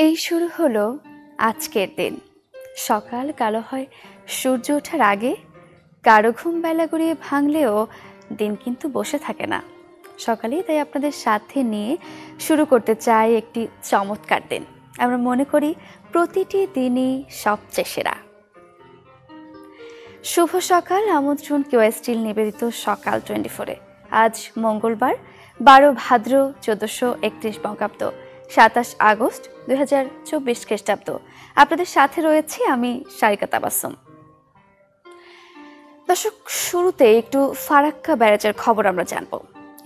এই শুরু হলো আজকের দিন। সকাল কালো হয় সূর্য ওঠার আগে। কারো ঘুম বেলা গড়িয়ে ভাঙলেও দিন কিন্তু বসে থাকে না। সকালেই তাই আপনাদের সাথে নিয়ে শুরু করতে চাই একটি চমৎকার দিন। আমরা মনে করি প্রতিটি দিনই সবচেয়ে সেরা। শুভ সকাল, আমন্ত্রণ QSTL নিবেদিত সকাল 24-এ। আজ মঙ্গলবার 12 ভাদ্র 1431 বঙ্গাব্দ, 27 আগস্ট 2024 খ্রিস্টাব্দ। আপনাদের সাথে রয়েছি আমি সারিকা তাবাসসুম। দর্শক, শুরুতে একটু ফারাক্কা ব্যারাজের খবর আমরা জানব।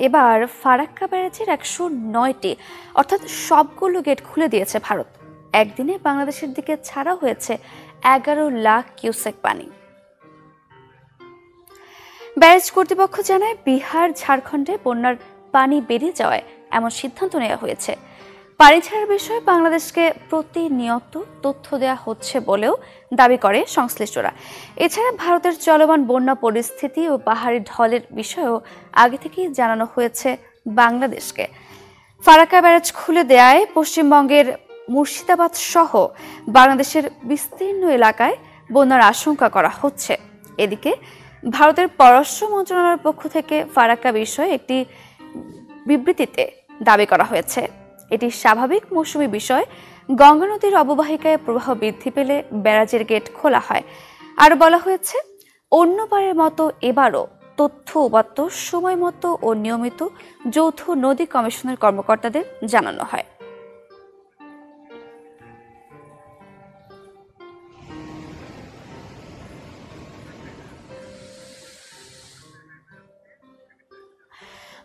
এবার ফারাক্কা ব্যারাজের 109টি অর্থাৎ সবগুলো গেট খুলে দিয়েছে ভারত। একদিনে বাংলাদেশের দিকে ছাড়া হয়েছে 11 লাখ কিউসেক পানি। ব্যারাজ কর্তৃপক্ষ জানায়, বিহার ঝাড়খণ্ডে বন্যার পানি বেরিয়ে যাওয়ায় এমন সিদ্ধান্ত নেওয়া হয়েছে। পানি ছাড়ার বিষয়ে বাংলাদেশকে প্রতিনিয়ত তথ্য দেওয়া হচ্ছে বলেও দাবি করে সংশ্লিষ্টরা। এছাড়া ভারতের চলমান বন্যা পরিস্থিতি ও পাহাড়ি ঢলের বিষয়েও আগে থেকেই জানানো হয়েছে বাংলাদেশকে। ফারাক্কা ব্যারাজ খুলে দেয়ায় পশ্চিমবঙ্গের মুর্শিদাবাদ সহ বাংলাদেশের বিস্তীর্ণ এলাকায় বন্যার আশঙ্কা করা হচ্ছে। এদিকে ভারতের পররাষ্ট্র মন্ত্রণালয়ের পক্ষ থেকে ফারাক্কা বিষয়ে একটি বিবৃতিতে দাবি করা হয়েছে, এটি স্বাভাবিক মৌসুমী বিষয়। গঙ্গা নদীর অববাহিকায় প্রবাহ বৃদ্ধি পেলে ব্যারাজের গেট খোলা হয়। আর বলা হয়েছে, অন্যবারের মতো এবারও তথ্য উপাত্ত সময় মতো ও নিয়মিত যৌথ নদী কমিশনের কর্মকর্তাদের জানানো হয়।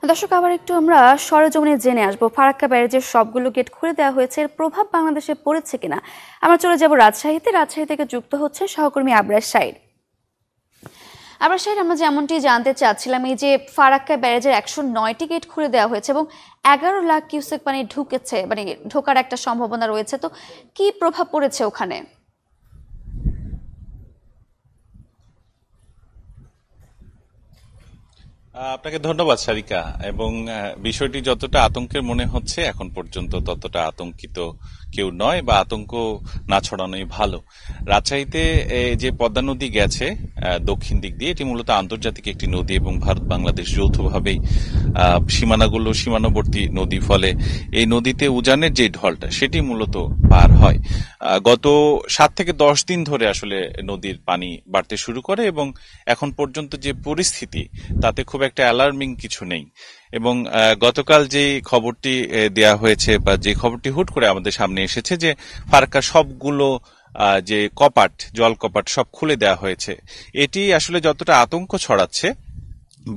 দর্শক, আবার একটু আমরা সরেজমিনে জেনে আসবো ফারাক্কা ব্যারাজের সবগুলো গেট খুলে দেওয়া হয়েছে, এর প্রভাব বাংলাদেশে পড়েছে কিনা। আমরা চলে যাব রাজশাহীতে। রাজশাহী থেকে যুক্ত হচ্ছে সহকর্মী আবরার সাইদ। আবরার সাইদ, আমরা যেমনটি জানতে চাচ্ছিলাম, এই যে ফারাক্কা ব্যারাজের 109টি গেট খুলে দেওয়া হয়েছে এবং 11 লাখ কিউসেক পানি ঢুকেছে, মানে ঢোকার একটা সম্ভাবনা রয়েছে, তো কি প্রভাব পড়েছে ওখানে? আপনাকে ধন্যবাদ সারিকা। এবং বিষয়টি যতটা আতঙ্কের মনে হচ্ছে, এখন পর্যন্ত ততটা আতঙ্কিত কেউ নয়, বা আতঙ্ক না ছড়ানোই ভালো। রাজশাহীতে যে পদ্মা নদী গেছে দক্ষিণ দিক দিয়ে, এটি মূলত আন্তর্জাতিক একটি নদী এবং ভারত বাংলাদেশ যৌথভাবেই সীমানাবর্তী নদী। ফলে এই নদীতে উজানের যে ঢলটা, সেটি মূলত পার হয়। গত 7 থেকে 10 দিন ধরে আসলে নদীর পানি বাড়তে শুরু করে এবং এখন পর্যন্ত যে পরিস্থিতি, তাতে খুব একটা অ্যালার্মিং কিছু নেই। এবং গতকাল যে খবরটি দেয়া হয়েছে, বা যে খবরটি হুট করে আমাদের সামনে এসেছে, যে ফারাক্কার সবগুলো যে কপাট, জল কপাট সব খুলে দেওয়া হয়েছে, এটি আসলে যতটা আতঙ্ক ছড়াচ্ছে,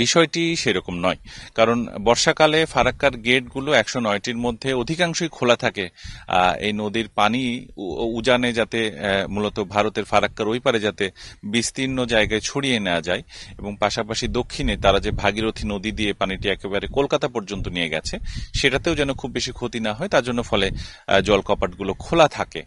বিষয়টি সেরকম নয়। কারণ বর্ষাকালে ফারাক্কার গেটগুলো 109টির মধ্যে অধিকাংশই খোলা থাকে। এই নদীর পানি উজানে যাতে মূলত ভারতের ফারাক্কার ওই পারে যাতে বিস্তীর্ণ জায়গায় ছড়িয়ে নেওয়া যায়, এবং পাশাপাশি দক্ষিণে তারা যে ভাগীরথী নদী দিয়ে পানিটি একেবারে কলকাতা পর্যন্ত নিয়ে গেছে, সেটাতেও যেন খুব বেশি ক্ষতি না হয়, তার জন্য ফলে জল কপাটগুলো খোলা থাকে।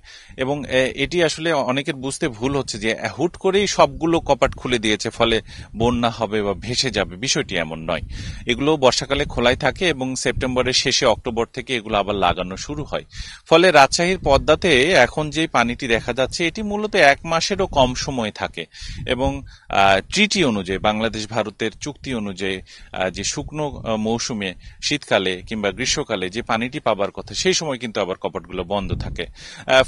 এবং এটি আসলে অনেকের বুঝতে ভুল হচ্ছে যে হুট করেই সবগুলো কপাট খুলে দিয়েছে, ফলে বন্যা হবে বা ভেসে যাবে। বিষয়টি এমন নয়। এগুলো বর্ষাকালে খোলাই থাকে এবং সেপ্টেম্বরের শেষে, অক্টোবর থেকে এগুলো আবার লাগানো শুরু হয়। ফলে রাজশাহীর পদ্মাতে এখন যে পানিটি দেখা যাচ্ছে, এটি মূলত 1 মাসেরও কম সময় থাকে। এবং ট্রিটি অনুযায়ী, বাংলাদেশ ভারতের চুক্তি অনুযায়ী, যে শুকনো মৌসুমে, শীতকালে কিংবা গ্রীষ্মকালে যে পানিটি পাবার কথা, সেই সময় কিন্তু আবার কপাটগুলো বন্ধ থাকে।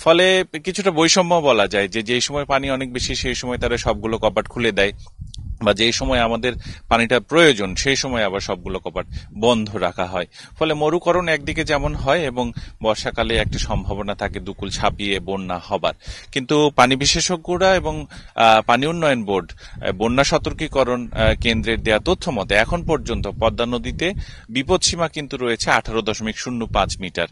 ফলে কিছুটা বৈষম্য বলা যায়, যে যেই সময় পানি অনেক বেশি, সেই সময় তারা সবগুলো কপাট খুলে দেয়, বা যেই সময় আমাদের পানিটা প্রয়োজন, সেই সময় আবার সবগুলো কপাট বন্ধ রাখা হয়। ফলে মরুকরণ একদিকে যেমন হয়, এবং বর্ষাকালে একটা সম্ভাবনা থাকে দুকুল ছাপিয়ে বন্যা হবার। কিন্তু পানি বিশেষজ্ঞরা এবং পানি উন্নয়ন বোর্ড, বন্যা সতর্কীকরণ কেন্দ্রের দেয়া তথ্য মতে এখন পর্যন্ত পদ্মা নদীতে বিপদসীমা কিন্তু রয়েছে 18.05 মিটার।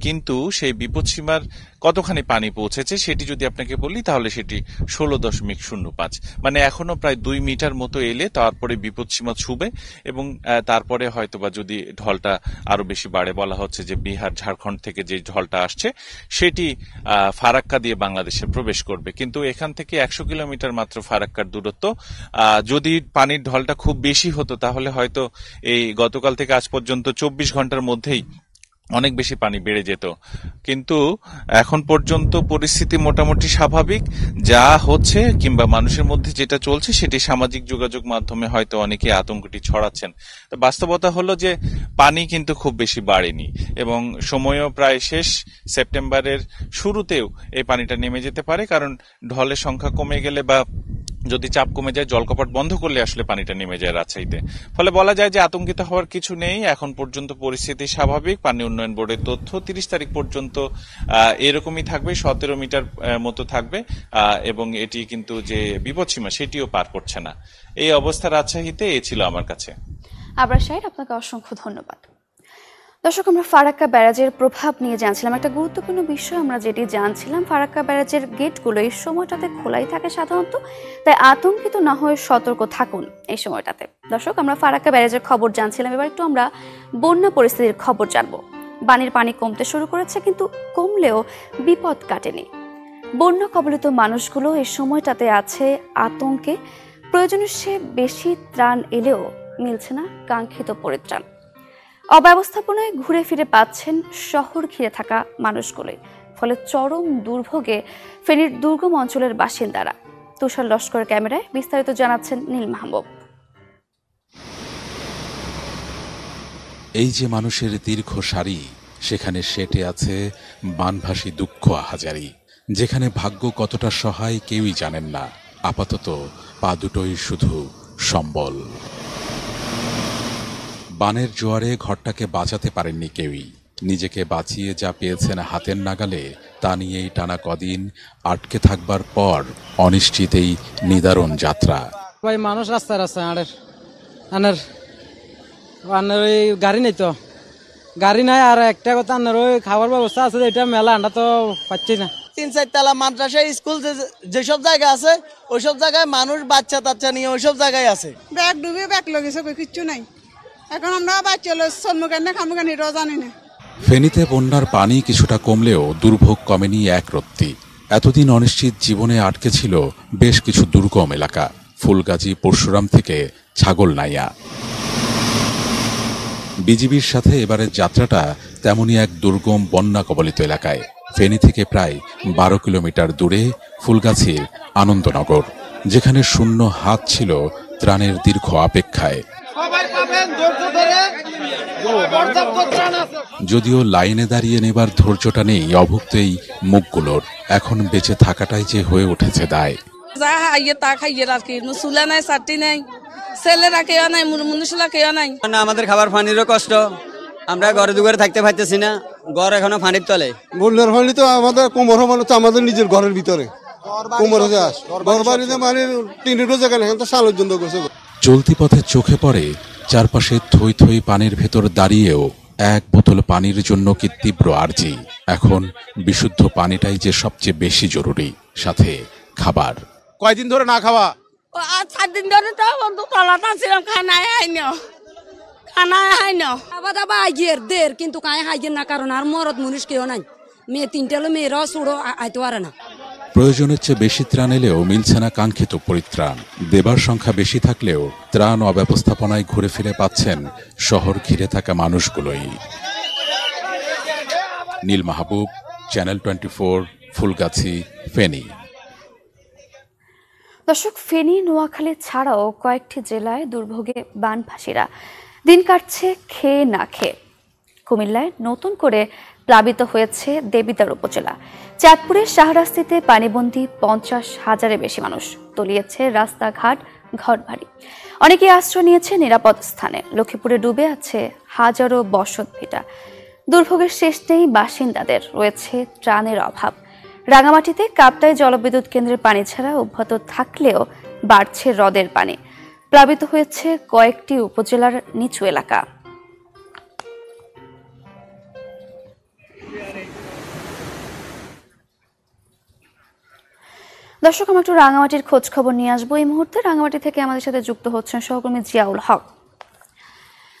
কিন্তু সেই বিপদসীমার কতখানি পানি পৌঁছেছে সেটি যদি আপনাকে বলি, তাহলে সেটি 16.05, মানে এখনো প্রায় 2 মিটার মতো এলে তারপরে বিপদসীমা ছুবে। এবং তারপরে হয়তোবা যদি ঢলটা আরো বেশি বাড়ে, বলা হচ্ছে যে বিহার ঝাড়খণ্ড থেকে যে ঢলটা আসছে, সেটি ফারাক্কা দিয়ে বাংলাদেশে প্রবেশ করবে। কিন্তু এখান থেকে 100 কিলোমিটার মাত্র ফারাক্কার দূরত্ব। যদি পানির ঢলটা খুব বেশি হতো, তাহলে হয়তো এই গতকাল থেকে আজ পর্যন্ত 24 ঘন্টার মধ্যেই অনেক বেশি পানি বেড়ে যেত, কিন্তু এখন পর্যন্ত পরিস্থিতি মোটামুটি স্বাভাবিক। যা হচ্ছে কিংবা মানুষের মধ্যে যেটা চলছে সেটি সামাজিক যোগাযোগ মাধ্যমে হয়তো অনেকে আতঙ্কটি ছড়াচ্ছেন। তো বাস্তবতা হলো যে পানি কিন্তু খুব বেশি বাড়েনি এবং সময়ও প্রায় শেষ। সেপ্টেম্বরের শুরুতেও এই পানিটা নেমে যেতে পারে, কারণ ঢলের সংখ্যা কমে গেলে বা যদি চাপ কমে যায়, জলকপাট বন্ধ করলে আসলে পানিটা নেমে যায় রাজশাহীতে। ফলে বলা যায় যে আতঙ্কিত হওয়ার কিছু নেই, এখন পর্যন্ত পরিস্থিতি স্বাভাবিক। পানি উন্নয়ন বোর্ডের তথ্য 30 তারিখ পর্যন্ত এরকমই থাকবে, 17 মিটার মতো থাকবে, এবং এটি কিন্তু যে বিপদসীমা সেটিও পার করছে না। এই অবস্থা রাজশাহীতে। এ ছিল আমার কাছে। আবরার সাহেব, আপনাকে অসংখ্য ধন্যবাদ। দর্শক, আমরা ফারাক্কা ব্যারাজের প্রভাব নিয়ে জানছিলাম। একটা গুরুত্বপূর্ণ বিষয় আমরা যেটি জানছিলাম, ফারাক্কা ব্যারাজের গেটগুলো এই সময়টাতে খোলাই থাকে সাধারণত, তাই আতঙ্কিত না হয়ে সতর্ক থাকুন এই সময়টাতে। দর্শক, আমরা ফারাক্কা ব্যারাজের খবর জানছিলাম, এবার একটু আমরা বন্যা পরিস্থিতির খবর জানবো। বানের পানি কমতে শুরু করেছে, কিন্তু কমলেও বিপদ কাটেনি। বন্যা কবলিত মানুষগুলো এই সময়টাতে আছে আতঙ্কে। প্রয়োজনের চেয়ে বেশি ত্রাণ এলেও মিলছে না কাঙ্ক্ষিত পরিত্রাণ। অব্যবস্থাপনায় ঘুরে ফিরে পাচ্ছেন শহর ঘিরে থাকা মানুষগুলোই, ফলে চরম দুর্ভোগে ফেনীর দুর্গম অঞ্চলের বাসিন্দারা। তুষার লস্করের ক্যামেরায় বিস্তারিত জানাচ্ছেন নীল মাহবুব। এই যে মানুষের দীর্ঘ সারি, সেখানে সেটে আছে বানভাসী দুঃখ আহাজারি। যেখানে ভাগ্য কতটা সহায় কেউই জানেন না, আপাতত পা দুটোই শুধু সম্বল। বানের জোয়ারে ঘরটাকে বাঁচাতে পারেননি কেউই। নিজেকে বাঁচিয়ে যা পেয়েছেন হাতের নাগালে, তা নিয়েই টানা কদিন আটকে থাকবার পর অনিশ্চিতেই নিদারুণ যাত্রা। ভাই, মানুষ রাস্তায় রাস্তায় আনের ওই গাড়ি নেই, তো গাড়ি নাই। আর একটা কথা, আনার ওই খাবার ব্যবস্থা আছে, এটা মেলা আমরা তো পাচ্ছি না। 3-4 তলা মাদ্রাসা স্কুল যেসব জায়গা আছে, ওইসব জায়গায় মানুষ বাচ্চা টাচ্চা নিয়ে ওইসব জায়গায় আছে। ব্যাগ ডুবে ব্যাগ লগেছে, কিচ্ছু নাই। এখন আমরা বাচ্চা সন্মুখেন না খামুখান এটাও জানি না। ফেনীতে বন্যার পানি কিছুটা কমলেও দুর্ভোগ কমেনি এক রত্তি। এতদিন অনিশ্চিত জীবনে আটকে ছিল বেশ কিছু দুর্গম এলাকা, ফুলগাজী পরশুরাম থেকে ছাগলনাইয়া। বিজিবির সাথে এবারের যাত্রাটা তেমনই এক দুর্গম বন্যা কবলিত এলাকায়। ফেনী থেকে প্রায় 12 কিলোমিটার দূরে ফুলগাছির আনন্দনগর, যেখানে শূন্য হাত ছিল ত্রাণের দীর্ঘ অপেক্ষায়। যদিও লাইনে দাঁড়িয়ে নেবার ধৈর্যটা নেই অভুক্ত এই মুখগুলোর, এখন বেঁচে থাকাটাই যে হয়ে উঠেছে দায়। যা খাইয়ে তা খাইয়ে আর কি, চুলা নাই, চাটি নাই, ছেলেরা কেউ নাই, মনুষ্যরা কেউ নাই। আমাদের খাবার পানিরও কষ্ট, আমরা ঘরে দুঘরে থাকতে পারতেছি না। ঘর এখনো পানির তলে। বন্যার পানি তো আমাদের কোমর সমান, আমাদের নিজের ঘরের ভিতরে কোমর হয়ে আস, ঘর বাড়িতে মানে টিনের জায়গা নেই, সালোর জন্য করছে। চলতি পথে চোখে পড়ে চারপাশে থই থই পানির ভেতর দাঁড়িয়েও এক বোতল পানির জন্য কি তীব্র আর্জি। এখন বিশুদ্ধ পানিটাই যে সবচেয়ে বেশি জরুরি, সাথে খাবার। কয়দিন ধরে না খাওয়া? 4 দিন ধরে তো তলাটা ছিলাম, খানায় হাই না আবার আবার আইয়ের দের, কিন্তু কায় হাইয়ের না, কারণ আর মরদ মনুষ কেউ নাই। মেয়ে 3টা হলো, মেয়েরাও সুড়ো আইতে পারে না। প্রয়োজনের চেয়ে বেশি ত্রাণ এলেও মিলছে না কাঙ্ক্ষিত পরিত্রাণ। দেবার সংখ্যা বেশি থাকলেও ত্রাণ অব্যবস্থাপনায় ঘুরে ফিরে পাচ্ছেন শহর ঘিরে থাকা মানুষগুলোই। নীল মাহবুব, চ্যানেল 24, ফুলগাছি, ফেনী। দর্শক, ফেনী, নোয়াখালী ছাড়াও কয়েকটি জেলায় দুর্ভোগে বানভাসীরা দিন কাটছে খেয়ে না খেয়ে। কুমিল্লায় নতুন করে প্লাবিত হয়েছে দেবিদ্বার উপজেলা। চাঁদপুরের শাহরাস্তিতে পানিবন্দী 50,000-এর বেশি মানুষ। তলিয়েছে রাস্তাঘাট, ঘরবাড়ি। অনেকে আশ্রয় নিয়েছে নিরাপদ স্থানে। লক্ষ্মীপুরে ডুবে আছে হাজারো বসত ভিটা। দুর্ভোগের শেষ নেই বাসিন্দাদের, রয়েছে ত্রাণের অভাব। রাঙামাটিতে কাপ্তাই জলবিদ্যুৎ কেন্দ্রের পানি ছাড়া অব্যাহত থাকলেও বাড়ছে হ্রদের পানি। প্লাবিত হয়েছে কয়েকটি উপজেলার নিচু এলাকা। দর্শক, আমরা একটু রাঙামাটির খোঁজ খবর নিয়ে আসবো এই মুহূর্তে। রাঙামাটি থেকে আমাদের সাথে যুক্ত হচ্ছেন সহকর্মী জিয়াউল হক।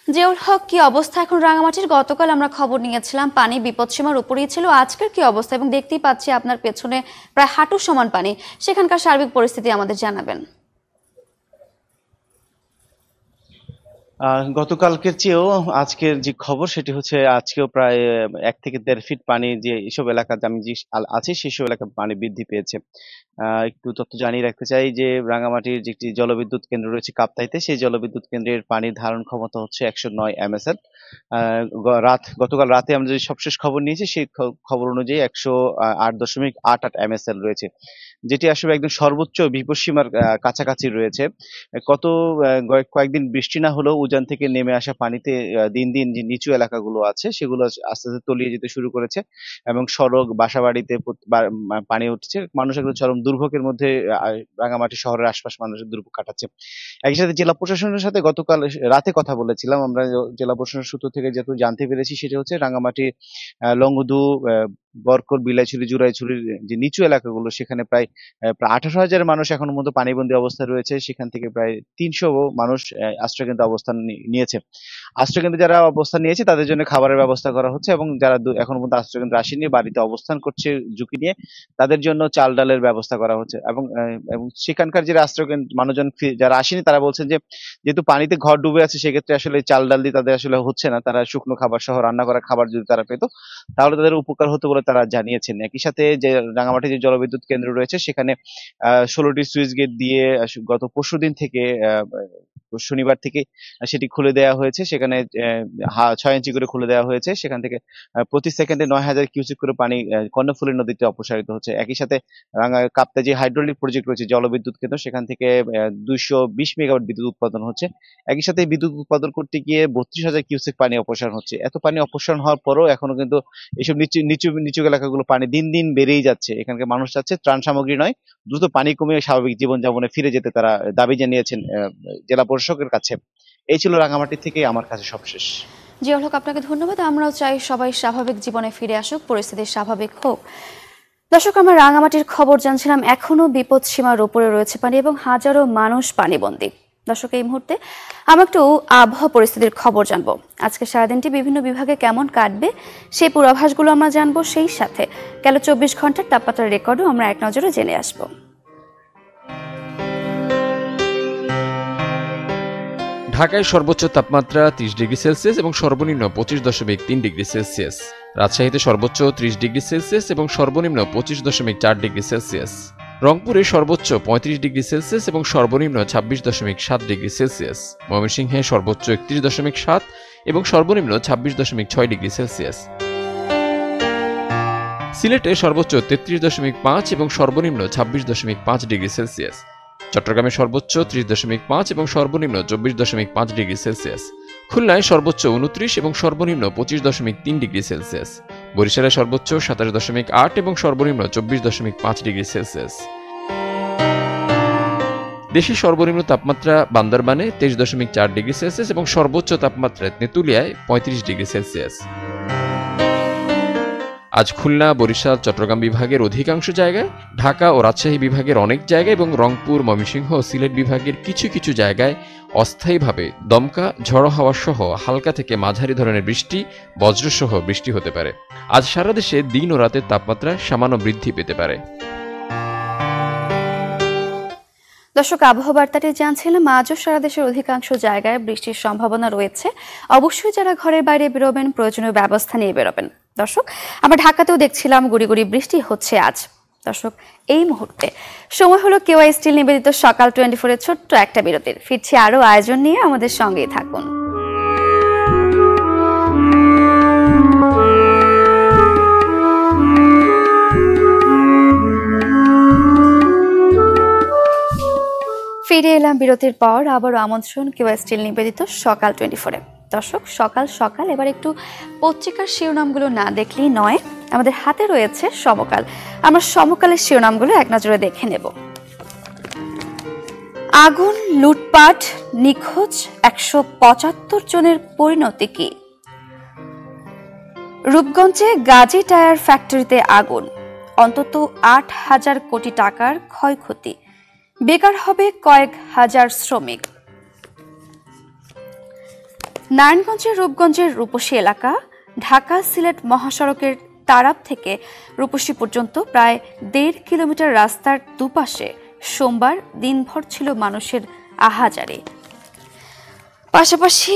জিয়াউল হক, কি অবস্থা এখন রাঙামাটির? গতকাল আমরা খবর নিয়েছিলাম পানি বিপদসীমার উপরেই ছিল, আজকের কি অবস্থা? এবং দেখতেই পাচ্ছি আপনার পেছনে প্রায় হাঁটু সমান পানি, সেখানকার সার্বিক পরিস্থিতি আমাদের জানাবেন। গতকালকের চেয়েও আজকের যে খবর সেটি হচ্ছে আজকেও প্রায় 1 থেকে 1.5 ফিট পানি যে এসব এলাকাতে আমি যে আছি সেসব এলাকায় পানি বৃদ্ধি পেয়েছে। একটু তথ্য জানিয়ে রাখতে চাই যে রাঙামাটির যে একটি জলবিদ্যুৎ কেন্দ্র রয়েছে কাপ্তাইতে, সেই জলবিদ্যুৎ কেন্দ্রের পানির ধারণ ক্ষমতা হচ্ছে 109 MSL। গতকাল রাতে আমরা যে সবশেষ খবর নিয়েছি সেই খবর অনুযায়ী 108.88 MSL রয়েছে, যেটি আসলে একদম সর্বোচ্চ বিপদসীমার কাছাকাছি রয়েছে। কয়েকদিন বৃষ্টি না হলেও উজান থেকে নেমে আসা পানিতে দিন দিন যে নিচু এলাকাগুলো আছে সেগুলো আস্তে আস্তে তলিয়ে যেতে শুরু করেছে এবং সড়ক বাসাবাড়িতে পানি উঠছে। মানুষ একদম চরম দুর্ভোগের মধ্যে রাঙামাটি শহরের আশপাশ মানুষের দুর্ভোগ কাটাচ্ছে। একই সাথে জেলা প্রশাসনের সাথে গতকাল রাতে কথা বলেছিলাম আমরা। জেলা প্রশাসনের সূত্র থেকে যেহেতু জানতে পেরেছি সেটা হচ্ছে রাঙামাটি লংগদু বরকর বিলাইছড়ি জুরাইছড়ির যে নিচু এলাকাগুলো সেখানে প্রায় 18,000 মানুষ এখনো পর্যন্ত পানিবন্দী অবস্থায় রয়েছে। সেখান থেকে প্রায় 300 মানুষ আশ্রয়কেন্দ্রে অবস্থান নিয়েছে। আশ্রয়কেন্দ্রে যারা অবস্থান নিয়েছে তাদের জন্য খাবারের ব্যবস্থা করা হচ্ছে এবং যারা এখনো পর্যন্ত আশ্রয়কেন্দ্রে আসেনি, বাড়িতে অবস্থান করছে ঝুঁকি নিয়ে, তাদের জন্য চাল ডালের ব্যবস্থা করা হচ্ছে। এবং সেখানকার যারা আশ্রয়কেন্দ্র মানুষজন যারা আসেনি তারা বলছেন যে যেহেতু পানিতে ঘর ডুবে আছে সেক্ষেত্রে আসলে চাল ডাল দিয়ে তাদের আসলে হচ্ছে না। তারা শুকনো খাবার সহ রান্না করা খাবার যদি তারা পেত তাহলে তাদের উপকার হতো বলে তারা জানিয়েছেন। একই সাথে যে রাঙামাটি যে জলবিদ্যুৎ কেন্দ্র রয়েছে সেখানে 16টি সুইচ গেট দিয়ে গত পরশুদিন থেকে শনিবার থেকে সেটি খুলে দেওয়া হয়েছে। সেখানে 6 ইঞ্চি করে খুলে দেওয়া হয়েছে। সেখান থেকে প্রতি সেকেন্ডে 9,000 কিউসেক করে পানি কর্ণফুলী নদীতে অপসারিত হচ্ছে। একই সাথে কাপ্তাই যে হাইড্রোলিক প্রজেক্ট রয়েছে জলবিদ্যুৎ কেন্দ্র সেখান থেকে 220 মেগাওয়াট বিদ্যুৎ উৎপাদন হচ্ছে। একই সাথে বিদ্যুৎ উৎপাদন করতে গিয়ে 32,000 কিউসেক পানি অপসারণ হচ্ছে। এত পানি অপসারণ হওয়ার পরও এখনো কিন্তু এইসব নিচু এলাকাগুলো পানি দিন দিন বেড়েই যাচ্ছে। এখানকার মানুষ চাচ্ছে ত্রাণ সামগ্রী নয়, দ্রুত পানি কমিয়ে স্বাভাবিক জীবনযাপনে ফিরে যেতে তারা দাবি জানিয়েছেন জেলা প্রশাসকের কাছে। এই ছিল রাঙামাটি থেকে আমার কাছে সবশেষ। জিয়াউল হক, আপনাকে ধন্যবাদ। আমরাও চাই সবাই স্বাভাবিক জীবনে ফিরে আসুক, পরিস্থিতি স্বাভাবিক হোক। দর্শক, আমরা রাঙামাটির খবর জানছিলাম। এখনো বিপদ সীমার উপরে রয়েছে পানি এবং হাজারো মানুষ পানিবন্দী। দর্শক, এই মুহূর্তে আমরা একটু আবহাওয়া পরিস্থিতির খবর জানবো। আজকে সারাদিনটি বিভিন্ন বিভাগে কেমন কাটবে সেই পূর্বাভাসগুলো আমরা জানবো। সেই সাথে গেল 24 ঘন্টার তাপমাত্রার রেকর্ডও আমরা এক নজরে জেনে আসবো। ঢাকায় সর্বোচ্চ তাপমাত্রা 30 ডিগ্রি সেলসিয়াস এবং সর্বনিম্ন 25.3 ডিগ্রি সেলসিয়াস। রাজশাহীতে সর্বোচ্চ 30 ডিগ্রি সেলসিয়াস এবং সর্বনিম্ন 25.4 ডিগ্রি সেলসিয়াস। রংপুরে সর্বোচ্চ 35 ডিগ্রি সেলসিয়াস এবং সর্বনিম্ন 26.7 ডিগ্রি সেলসিয়াস। ময়মনসিংহে সর্বোচ্চ 31.7 এবং সর্বনিম্ন 26.6 ডিগ্রি সেলসিয়াস। সিলেটে সর্বোচ্চ 33.5 এবং সর্বনিম্ন 26.5 ডিগ্রি সেলসিয়াস। চট্টগ্রামে সর্বোচ্চ 30.5 এবং সর্বনিম্ন 24.5 ডিগ্রি সেলসিয়াস। খুলনায় সর্বোচ্চ 29 এবং সর্বনিম্ন 25.3 ডিগ্রি সেলসিয়াস। বরিশালে সর্বোচ্চ 27.8 এবং সর্বনিম্ন 24.5 ডিগ্রি সেলসিয়াস। দেশের সর্বনিম্ন তাপমাত্রা বান্দরবানে 23.4 ডিগ্রি সেলসিয়াস এবং সর্বোচ্চ তাপমাত্রা তেঁতুলিয়ায় 35 ডিগ্রি সেলসিয়াস। আজ খুলনা, বরিশাল, চট্টগ্রাম বিভাগের অধিকাংশ জায়গায়, ঢাকা ও রাজশাহী বিভাগের অনেক জায়গায় এবং রংপুর, ময়মনসিংহ ও সিলেট বিভাগের কিছু কিছু জায়গায় অস্থায়ীভাবে দমকা ঝড়ো হাওয়া সহ হালকা থেকে মাঝারি ধরনের বৃষ্টি, বজ্রসহ বৃষ্টি হতে পারে। আজ সারা দেশে দিন ও রাতের তাপমাত্রা সামান্য বৃদ্ধি পেতে পারে। দর্শক, আবহাওয়া বার্তাটি জানছিলাম। আজও সারা দেশের অধিকাংশ জায়গায় বৃষ্টির সম্ভাবনা রয়েছে। অবশ্যই যারা ঘরের বাইরে বেরোবেন প্রয়োজনীয় ব্যবস্থা নিয়ে বেরোবেন। দর্শক, আমরা ঢাকাতেও দেখছিলাম গুড়ি গুড়ি বৃষ্টি হচ্ছে আজ। দর্শক, এই মুহূর্তে সময় হলো কেওয়াই স্টিল নিবেদিত সকাল 24-এর ছোট্ট একটা বিরতির। ফিরছি আরো আয়োজন নিয়ে, আমাদের সঙ্গেই থাকুন। ফিরে এলাম বিরতির পর। আবারও আমন্ত্রণ কেওয়াই স্টিল নিবেদিত সকাল 24-এ। দর্শক, সকাল সকাল এবার একটু পত্রিকার শিরোনামগুলো না দেখলেই নয়। আমাদের হাতে রয়েছে সমকাল। আমরা সমকালের শিরোনামগুলো এক নজরে দেখে নেব। আগুন, লুটপাট, নিখোঁজ 175 জনের পরিণতি কি? রূপগঞ্জে গাজী টায়ার ফ্যাক্টরিতে আগুন, অন্তত 8,000 কোটি টাকার ক্ষয়ক্ষতি, বেকার হবে কয়েক হাজার শ্রমিক। নারায়ণগঞ্জের রূপগঞ্জের রূপসী এলাকা, ঢাকা সিলেট মহাসড়কের তারাব থেকে রূপসী পর্যন্ত প্রায় 1.5 কিলোমিটার রাস্তার দুপাশে সোমবার দিনভর ছিল মানুষের আহাজারি। পাশাপাশি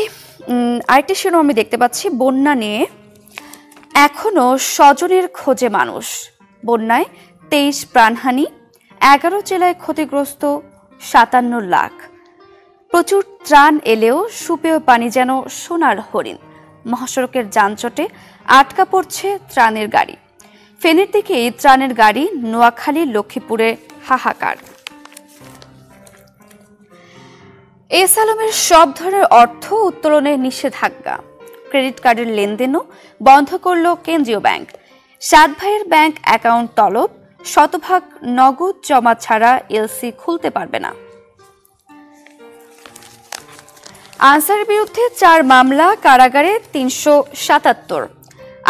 আরেকটি শিরোনাম আমি দেখতে পাচ্ছি, বন্যা নিয়ে এখনো স্বজনের খোঁজে মানুষ। বন্যায় 23 প্রাণহানি, 11 জেলায় ক্ষতিগ্রস্ত 57 লাখ। প্রচুর ত্রাণ এলেও সুপেয় পানি যেন সোনার হরিণ। মহাসড়কের যানজটে আটকা পড়ছে ত্রাণের গাড়ি। ফেনীর দিকে ত্রাণের গাড়ি, নোয়াখালী লক্ষ্মীপুরে হাহাকার। এস আলমের সব ধরনের অর্থ উত্তোলনে নিষেধাজ্ঞা। ক্রেডিট কার্ডের লেনদেনও বন্ধ করল কেন্দ্রীয় ব্যাংক। 7 ভাইয়ের ব্যাংক অ্যাকাউন্ট তলব, শতভাগ নগদ জমা ছাড়া এলসি খুলতে পারবে না। আনসারের বিরুদ্ধে 4 মামলা, কারাগারে 377।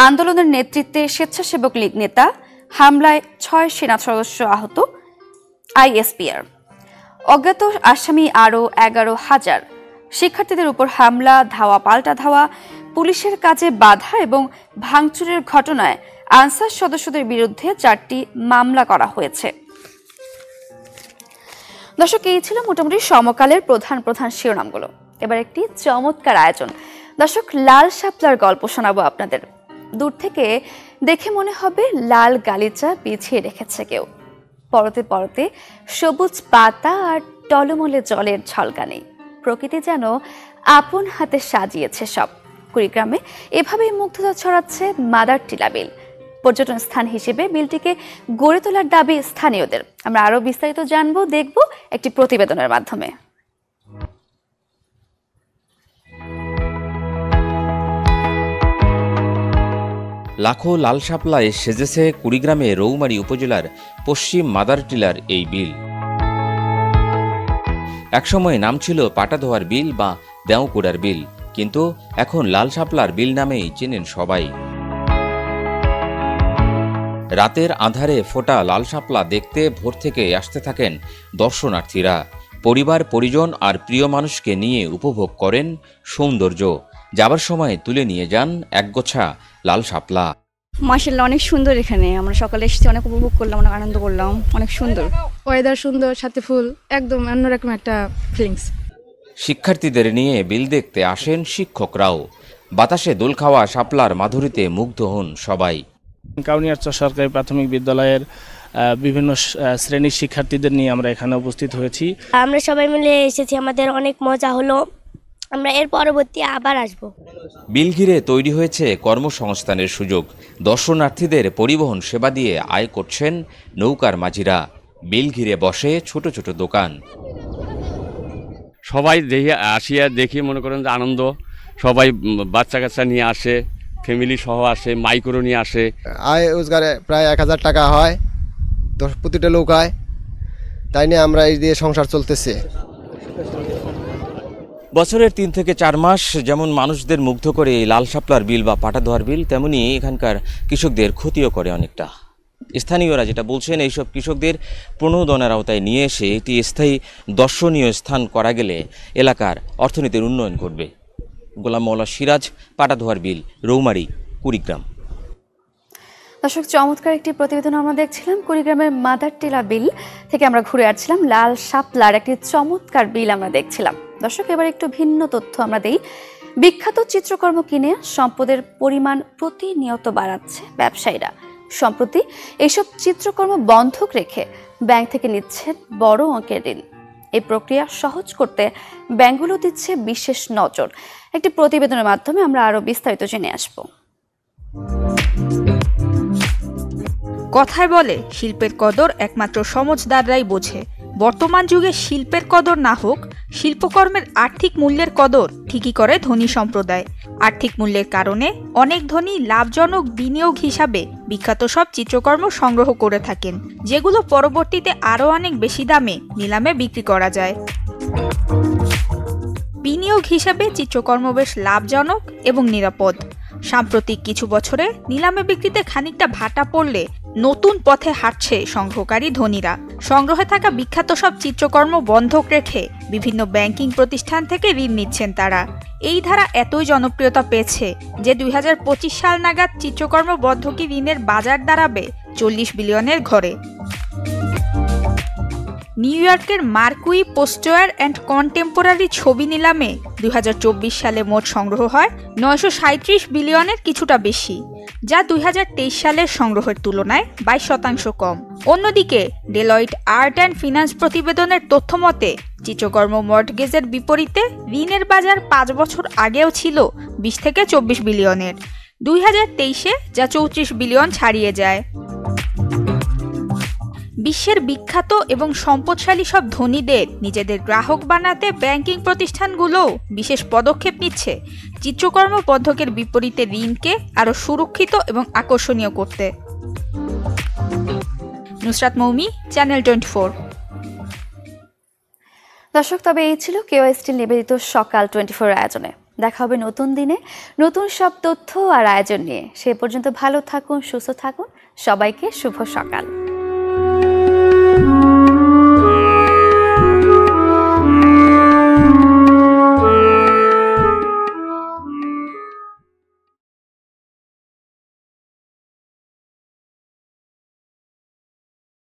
আন্দোলনের নেতৃত্বে স্বেচ্ছাসেবক লীগ নেতা, হামলায় 6 সেনা সদস্য আহত। আইএসপিআর অজ্ঞাত আসামি আরও 11,000। শিক্ষার্থীদের উপর হামলা, ধাওয়া পাল্টা ধাওয়া, পুলিশের কাজে বাধা এবং ভাঙচুরের ঘটনায় আনসার সদস্যদের বিরুদ্ধে 4টি মামলা করা হয়েছে। দর্শক, এই ছিল মোটামুটি সমকালের প্রধান প্রধান শিরোনামগুলো। এবার একটি চমৎকার আয়োজন। দর্শক, লাল শাপলার গল্প শোনাবো আপনাদের। দূর থেকে দেখে মনে হবে লাল গালিচা বিছিয়ে রেখেছে কেউ। পরতে পরতে সবুজ পাতা আর টলমলে জলের ঝলকানি। প্রকৃতি যেন আপন হাতে সাজিয়েছে সব। কুড়িগ্রামে এভাবেই মুগ্ধতা ছড়াচ্ছে মাদার টিলা বিল। পর্যটন স্থান হিসেবে বিলটিকে গড়ে তোলার দাবি স্থানীয়দের। আমরা আরো বিস্তারিত জানবো, দেখব একটি প্রতিবেদনের মাধ্যমে। লাখো লাল শাপলায় সেজেছে কুড়িগ্রামে রৌমারী উপজেলার পশ্চিম মাদারটিলার এই বিল। একসময় নাম ছিল পাটাধোয়ার বিল বা দেওকুড়ার বিল, কিন্তু এখন লাল শাপলার বিল নামেই চেনেন সবাই। রাতের আঁধারে ফোটা লাল শাপলা দেখতে ভোর থেকে আসতে থাকেন দর্শনার্থীরা। পরিবার পরিজন আর প্রিয় মানুষকে নিয়ে উপভোগ করেন সৌন্দর্য। যাবার সময় তুলে নিয়ে যান একগোছা লাল শাপলা। মাশাআল্লাহ, অনেক সুন্দর। এখানে আমরা সকালে এসেছি, অনেক উপভোগ করলাম, অনেক আনন্দ করলাম, অনেক সুন্দর ওয়েদার, সুন্দর, সাথে ফুল, একদম অন্যরকম একটা ফিলিংস। শিক্ষার্থীদের নিয়ে বিল দেখতে আসেন শিক্ষকরাও। বাতাসে দোল খাওয়া শাপলার মাধুরীতে মুগ্ধ হন সবাই। কাউনিয়ারচর সরকারি প্রাথমিক বিদ্যালয়ের বিভিন্ন শ্রেণীর শিক্ষার্থীদের নিয়ে আমরা এখানে উপস্থিত হয়েছি। আমরা সবাই মিলে এসেছি, আমাদের অনেক মজা হলো। আমরা এর পরবর্তী আবার আসব। বিল ঘিরে তৈরি হয়েছে কর্মসংস্থানের সুযোগ। দর্শনার্থীদের পরিবহন সেবা দিয়ে আয় করছেন নৌকার মাঝিরা। বিল ঘিরে বসে ছোট ছোট দোকান। সবাই আসিয়া দেখি মনে করেন যে আনন্দ। সবাই বাচ্চা কাচ্চা নিয়ে আসে, ফ্যামিলি সহ আসে, মাইক্রো নিয়ে আসে। আয় রোজগারে প্রায় 1000 টাকা হয় প্রতিটা নৌকায়, তাই নিয়ে আমরা এই দিয়ে সংসার চলতেছে। বছরের 3 থেকে 4 মাস যেমন মানুষদের মুগ্ধ করে এই লাল শাপলার বিল বা পাটাধোয়ার বিল, তেমনি এখানকার কৃষকদের ক্ষতিও করে অনেকটা। স্থানীয়রা যেটা বলছেন, এইসব কৃষকদের প্রণোদনার আওতায় নিয়ে এসে এটি স্থায়ী দর্শনীয় স্থান করা গেলে এলাকার অর্থনীতির উন্নয়ন ঘটবে। গোলাম মওলা সিরাজ, পাটাধোয়ার বিল, রৌমারী, কুড়িগ্রাম। দর্শক, চমৎকার একটি প্রতিবেদন আমরা দেখছিলাম। কুড়িগ্রামের মাদার টিলা বিল থেকে আমরা ঘুরে আসছিলাম। লাল শাপলার একটি চমৎকার বিল আমরা দেখছিলাম। দর্শক, এবার একটু ভিন্ন তথ্য আমরা দেই। বিখ্যাত চিত্রকর্ম কিনে সম্পদের পরিমাণ প্রতিনিয়ত বাড়াচ্ছে ব্যবসায়ীরা। সম্প্রতি এইসব চিত্রকর্ম বন্ধক রেখে ব্যাংক থেকে নিচ্ছেন বড় অঙ্কের ঋণ। এই প্রক্রিয়া সহজ করতে ব্যাংকগুলো দিচ্ছে বিশেষ নজর। একটি প্রতিবেদনের মাধ্যমে আমরা আরো বিস্তারিত জেনে আসব। কথায় বলে, শিল্পের কদর একমাত্র সমঝদাররাই বোঝে। বর্তমান যুগে শিল্পের কদর না হোক, শিল্পকর্মের আর্থিক মূল্যের কদর ঠিকই করে ধনী সম্প্রদায়। আর্থিক মূল্যের কারণে অনেক ধনী লাভজনক বিনিয়োগ হিসাবে বিখ্যাত সব চিত্রকর্ম সংগ্রহ করে থাকেন, যেগুলো পরবর্তীতে আরও অনেক বেশি দামে নিলামে বিক্রি করা যায়। বিনিয়োগ হিসাবে চিত্রকর্ম বেশ লাভজনক এবং নিরাপদ। সাম্প্রতিক কিছু বছরে নিলামে বিক্রিতে খানিকটা ভাটা পড়লে নতুন পথে হাঁটছে সংগ্রহকারী ধনীরা। সংগ্রহে থাকা বিখ্যাত সব চিত্রকর্ম বন্ধক রেখে বিভিন্ন ব্যাংকিং প্রতিষ্ঠান থেকে ঋণ নিচ্ছেন তারা। এই ধারা এতই জনপ্রিয়তা পেয়েছে যে 2025 সাল নাগাদ চিত্রকর্ম বন্ধকি ঋণের বাজার দাঁড়াবে 40 বিলিয়নের ঘরে। নিউ ইয়র্কের মার্কুই পোস্টোয়ার অ্যান্ড কন্টেম্পোরারি ছবি নিলামে 2024 সালে মোট সংগ্রহ হয় 937 বিলিয়নের কিছুটা বেশি, যা 2023 সালের সংগ্রহের তুলনায় 22% কম। অন্যদিকে ডেলয়েট আর্ট অ্যান্ড ফিনান্স প্রতিবেদনের তথ্য মতে চিত্রকর্ম মর্টগেজের বিপরীতে ঋণের বাজার 5 বছর আগেও ছিল 20 থেকে 24 বিলিয়নের, 2023-এ যা 34 বিলিয়ন ছাড়িয়ে যায়। বিশ্বের বিখ্যাত এবং সম্পদশালী সব ধনীদের নিজেদের গ্রাহক বানাতে ব্যাংকিং প্রতিষ্ঠানগুলোও বিশেষ পদক্ষেপ নিচ্ছে চিত্রকর্ম পদ্ধতির বিপরীতে ঋণকে আরও সুরক্ষিত এবং আকর্ষণীয় করতে। নুসরাত মৌমি, চ্যানেল 24। দর্শক, তবে এই ছিল কেওএসটি নিবেদিত সকাল 24 আয়োজনে। দেখা হবে নতুন দিনে নতুন সব তথ্য আর আয়োজন নিয়ে। সে পর্যন্ত ভালো থাকুন, সুস্থ থাকুন। সবাইকে শুভ সকাল।